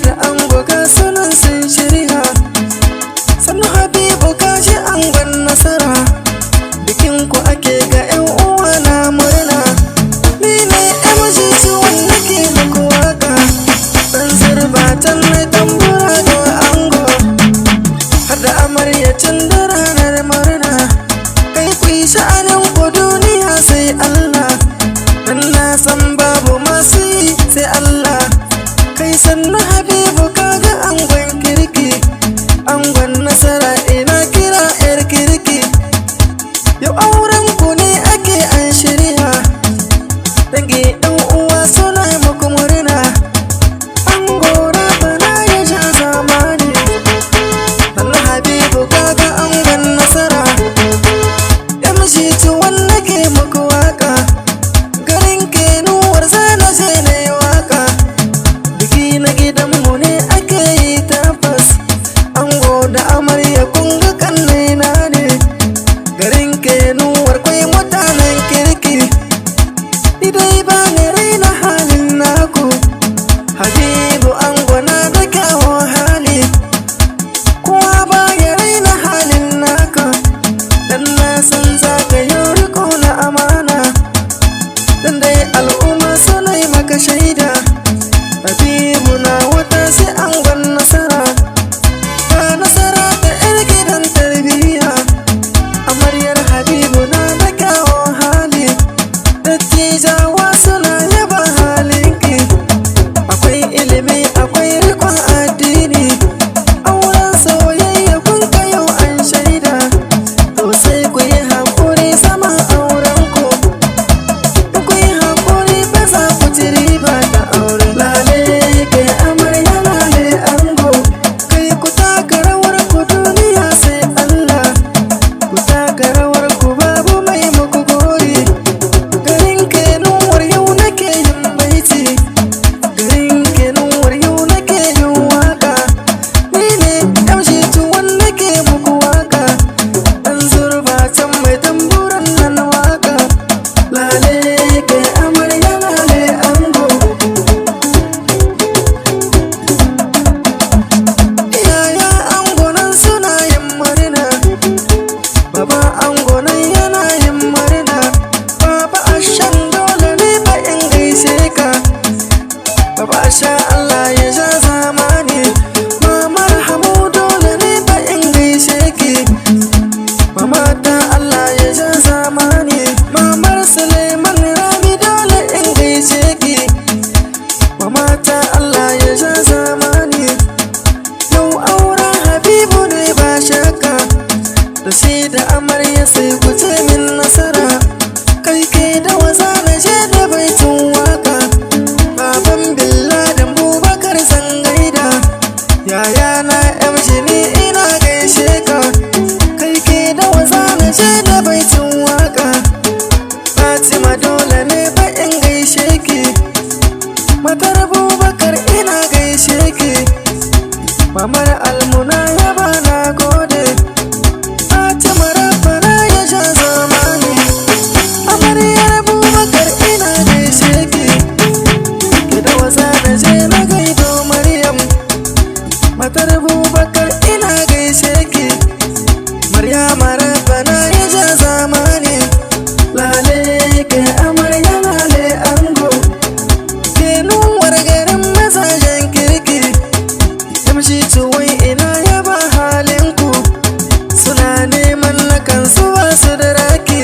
da ango ga sunan sun shirya. Sannu Habibu kaji angon nasara, bikin ku ake ga 'yan uwa na murna. Ni ne MGT wanda ke muku waka, dan zurbatan mai tambura ga ango, har da amarya tun da ranar murna. Kai ku yi sha'anin ku duniya sai Allah, dan na san babu masu yi sai Allah. Kai sannu Habibu kaga angon kirki, angon nasara ina kira 'yar kirki. Yau auren ku ne ake an shirya, dangi ɗan uwa suna muku murna. Ango Rabbana ya ja zamani, sannu Habibu kaga angon nasara. MGT wanda ke muku waka, garin Kenuwar zana je na yi waka. Biki na gidanmu ne ake yi tabbas, ango da amarya kun ga kannena ne. Garin Kenuwar kwai mutanen kirki, ni dai ba ni raina halin naku. Habibu ango na da kyawun hali, kowa ba ya raina halin naka, dan na san za ka yi riko na amana. Dan dai al'umma suna yi maka shaida, Habibu na wata sai angon nasara. Ga nasara ta 'yar gidan tarbiyya, amaryar Habibu na da kyawun hali. Dattijawa suna yaba halinki, akwai ilimi akwai rikon addini. Auren soyayya kun ka yau an shaida, to sai ku yi haƙuri sama aurenku. In ku yi haƙuri ba za ku ci riba da aure. Lale kai amarya lale ango, kai ku taka rawar ku duniya sai Allah. Ku taka rawar ku babu mai muku gori. Garin Kenuwar yau nake yin baiti, garin Kenuwar yau nake yin waka. Ni ne MGT wanda ke muku waka, dan zurbatan mai tamburan nan waka. Lale kai amarya lale ango, yaya ango nan suna yin murna, baba ango nan yana yin murna. Baba Ashan dole ne ba in gaishe ka, baba Asha Allah ya ja zamani. Mamar Hamu dole ne ba in gaishe ki, mama ta Allah ya ja zamani. Mamar Suleiman Rabi dole in gaishe ki, mama ta Allah ya ja zamani. Yau auren Habibu ne ba shakka, da shi da amarya sai ku ce min nasara. Kai ke da waza na je da baitin waka, baban Billadan Bubakar zan gaida. Yaya na MG ni ina gaishe ka, kai ke da waza na je da baitin waka. Fatima dole ne ba in gaishe ki, matar Bubakar ina gaishe ki. Mamar Almuna yaba na gode, Fatima Rabbana ya ja zamani. Amaryar Bubakar ina gaishe ki, ki da waza na je na gaido Maryam. Matar Bubakar ina gaishe ki, Maryama Rabbana ya ja zamani. Lale kai amarya lale ango, Kenuwar garin mazajen kirki. MGT wai ina yaba halinku, suna neman na kansu wasu da raki.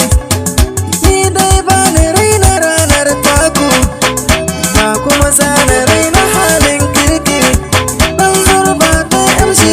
Ni dai ba ni raina ranar taku, ba kuma za na raina halin kirki. Dan zurbatan MGT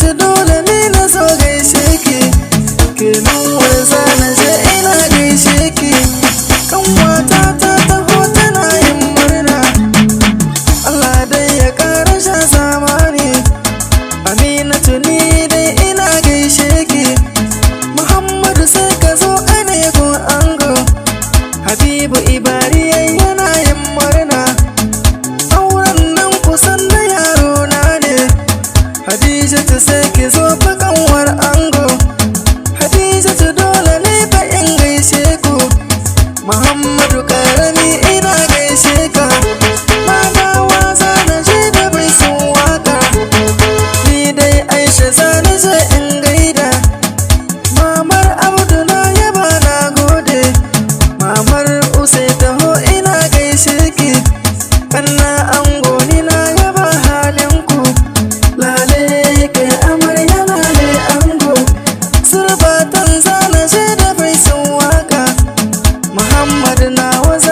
Khadijatu dole ne na zo gaishe ki, kenan wanza na je ina gaishe ki. Kanwata ta taho tana yin murna, Allah dai ya ƙara sha zamani. Aminatu ni dai ina gaishe ki, Muhammadu sai ka zo anego ango. Habibu Ibariya yana yin murna, auren nan kusan na yaro na ne. Khadijatu sai ki zo fa kanwar ango, Khadijatu dole ne fa in gaishe ku. Muhammadu karami ina gaishe ka, na dawa zana je da bai sun waka. Ni dai Aisha zana je in gaida, mamar Abdu na yaba na gode. Mamar Usai taho ina gaishe ki, kanna ango ni na yaba halinku. Lale kai amarya lale ango, surbatan zana je da bai sun waka. Muhammad na waza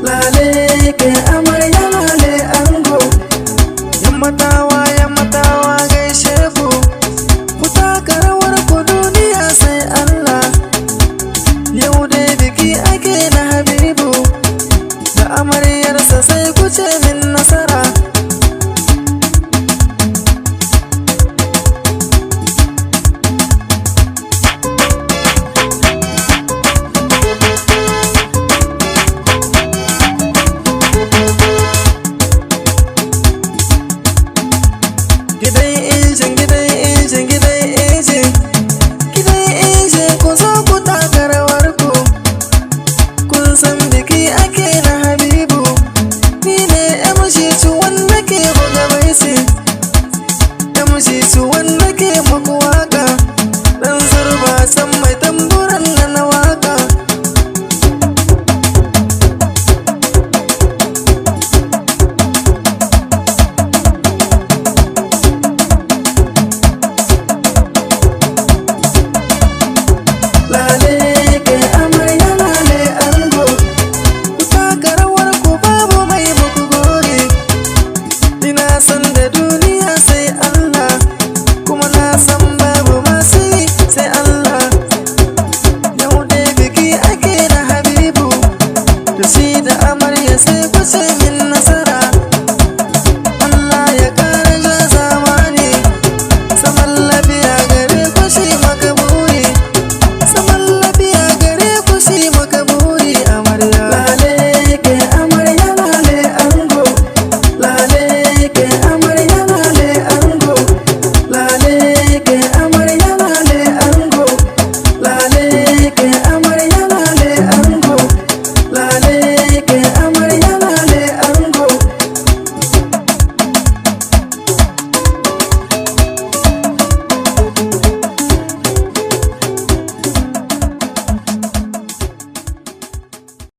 lale ke amarya lale ango. Yammatawa gaishe ku, ku taka rawar ku duniya sai Allah. Yau dai biki ake na Habibu da amaryarsa, sai ku ce min nasara.